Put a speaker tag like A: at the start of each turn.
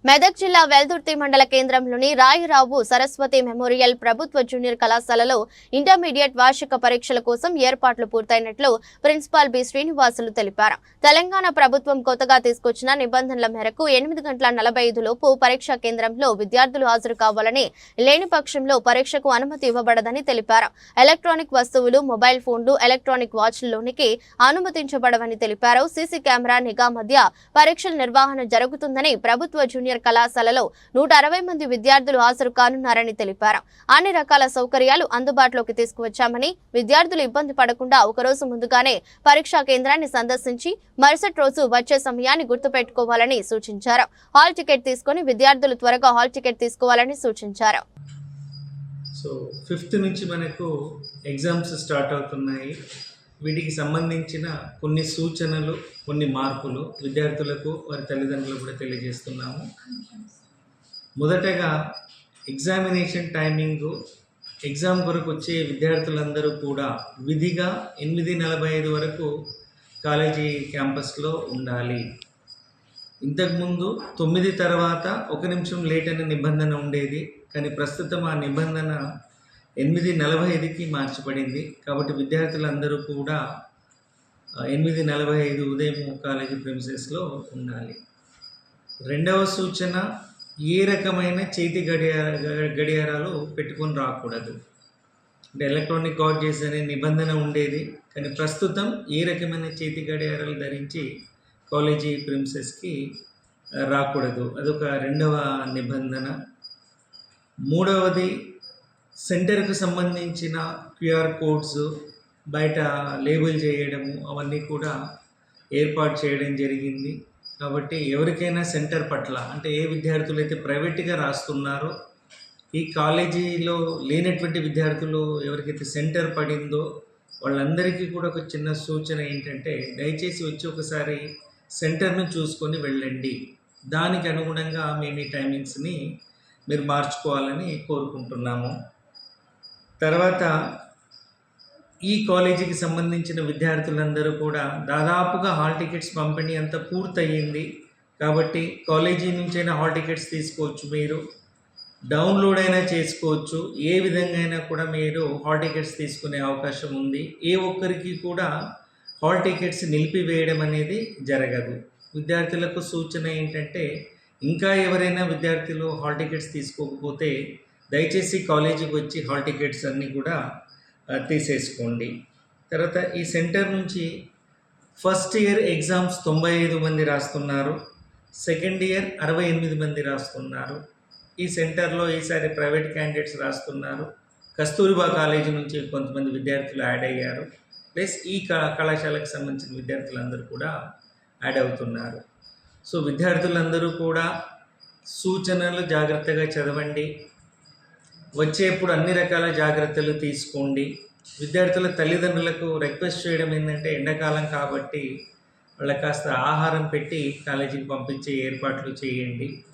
A: మెదక్ జిల్లా వెల్దుర్తి మండల కేంద్రంలోని రాయిరావు సరస్వతి మెమోరియల్ ప్రభుత్వ జూనియర్ కళాశాలలో ఇంటర్మీడియట్ వార్షిక పరీక్షల కోసం ఏర్పాట్లు పూర్తయినట్లు ప్రిన్సిపాల్ బి శ్రీనివాసులు తెలిపారు. తెలంగాణ ప్రభుత్వం కొత్తగా తీసుకొచ్చిన నిబంధనల మేరకు 8:45 లోపు పరీక్షా కేంద్రంలో విద్యార్థులు హాజరు కావాలని, లేని పక్షంలో పరీక్షకు అనుమతి ఇవ్వబడదని తెలిపారు. ఎలక్ట్రానిక్ వస్తువులు, మొబైల్ ఫోన్లు, ఎలక్ట్రానిక్ వాచ్లలోనికి అనుమతించబడవని తెలిపారు. సీసీ కెమెరా నిఘా మధ్య పరీక్షల నిర్వహణ జరుగుతుందని, ప్రభుత్వ జూనియర్ కళాశాలలో 160 మంది విద్యార్థులు హాజరు కానున్నారని తెలిపారు. అన్ని రకాల సౌకర్యాలు అందుబాటులోకి తీసుకువచ్చామని, విద్యార్థులు ఇబ్బంది పడకుండా ఒకరోజు ముందుగానే పరీక్షా కేంద్రాన్ని సందర్శించి మరుసటి రోజు వచ్చే సమయాన్ని గుర్తుపెట్టుకోవాలని సూచించారు. హాల్ టికెట్ తీసుకుని విద్యార్థులు త్వరగా హాల్ టికెట్ తీసుకోవాలని సూచించారు.
B: సో 5th నుంచి మనకు ఎగ్జామ్స్ స్టార్ట్ అవుతున్నాయి. వీటికి సంబంధించిన కొన్ని సూచనలు, కొన్ని మార్పులు విద్యార్థులకు, వారి తల్లిదండ్రులకు కూడా తెలియజేస్తున్నాము. మొదటగా ఎగ్జామినేషన్ టైమింగు, ఎగ్జామ్ కొరకు వచ్చే విద్యార్థులందరూ కూడా విధిగా 8:45 వరకు కాలేజీ క్యాంపస్లో ఉండాలి. ఇంతకుముందు 9 తర్వాత 1 నిమిషం లేట్ అనే నిబంధన ఉండేది, కానీ ప్రస్తుతం ఆ నిబంధన 8:45కి మార్చబడింది. కాబట్టి విద్యార్థులందరూ కూడా 8:45 ఉదయం కాలేజీ ప్రిమిసెస్లో ఉండాలి. రెండవ సూచన, ఏ రకమైన చేతి గడియారాలు పెట్టుకొని రాకూడదు. అంటే ఎలక్ట్రానిక్ వాచెస్ అనే నిబంధన ఉండేది, కానీ ప్రస్తుతం ఏ రకమైన చేతి గడియారాలు ధరించి కాలేజీ ప్రిమిసెస్కి రాకూడదు. అదొక రెండవ నిబంధన. మూడవది, సెంటర్కు సంబంధించిన QR కోడ్స్ బయట లేబుల్ చేయడము, అవన్నీ కూడా ఏర్పాటు చేయడం జరిగింది. కాబట్టి ఎవరికైనా సెంటర్ పట్ల, అంటే ఏ విద్యార్థులు అయితే ప్రైవేట్గా రాస్తున్నారో, ఈ కాలేజీలో లేనటువంటి విద్యార్థులు ఎవరికైతే సెంటర్ పడిందో వాళ్ళందరికీ కూడా ఒక చిన్న సూచన ఏంటంటే, దయచేసి వచ్చి ఒకసారి సెంటర్ను చూసుకొని వెళ్ళండి. దానికి అనుగుణంగా మేము ఈ టైమింగ్స్ని మీరు మార్చుకోవాలని కోరుకుంటున్నాము. తర్వాత, ఈ కాలేజీకి సంబంధించిన విద్యార్థులందరూ కూడా దాదాపుగా హాల్ టికెట్స్ పంపిణీ అంతా పూర్తయింది. కాబట్టి కాలేజీ నుంచైనా హాల్ టికెట్స్ తీసుకోవచ్చు, మీరు డౌన్లోడ్ అయినా చేసుకోవచ్చు. ఏ విధంగా అయినా కూడా మీరు హాల్ టికెట్స్ తీసుకునే అవకాశం ఉంది. ఏ ఒక్కరికి కూడా హాల్ టికెట్స్ నిలిపివేయడం అనేది జరగదు. విద్యార్థులకు సూచన ఏంటంటే, ఇంకా ఎవరైనా విద్యార్థులు హాల్ టికెట్స్ తీసుకోకపోతే దయచేసి కాలేజీకి వచ్చి హాల్ టికెట్స్ అన్నీ కూడా తీసేసుకోండి. తర్వాత, ఈ సెంటర్ నుంచి ఫస్ట్ ఇయర్ ఎగ్జామ్స్ 95 మంది రాస్తున్నారు, సెకండ్ ఇయర్ 68 మంది రాస్తున్నారు. ఈ సెంటర్లో ఈసారి ప్రైవేట్ క్యాండిడేట్స్ రాస్తున్నారు. కస్తూరిబా కాలేజీ నుంచి కొంతమంది విద్యార్థులు యాడ్ అయ్యారు. ప్లస్ ఈ కళాశాలకు సంబంధించిన విద్యార్థులందరూ కూడా యాడ్ అవుతున్నారు. సో విద్యార్థులందరూ కూడా సూచనలు జాగ్రత్తగా చదవండి. వచ్చేప్పుడు అన్ని రకాల జాగ్రత్తలు తీసుకోండి. విద్యార్థుల తల్లిదండ్రులకు రిక్వెస్ట్ చేయడం ఏంటంటే, ఎండాకాలం కాబట్టి వాళ్ళకి కాస్త ఆహారం పెట్టి కాలేజీకి పంపించే ఏర్పాట్లు చేయండి.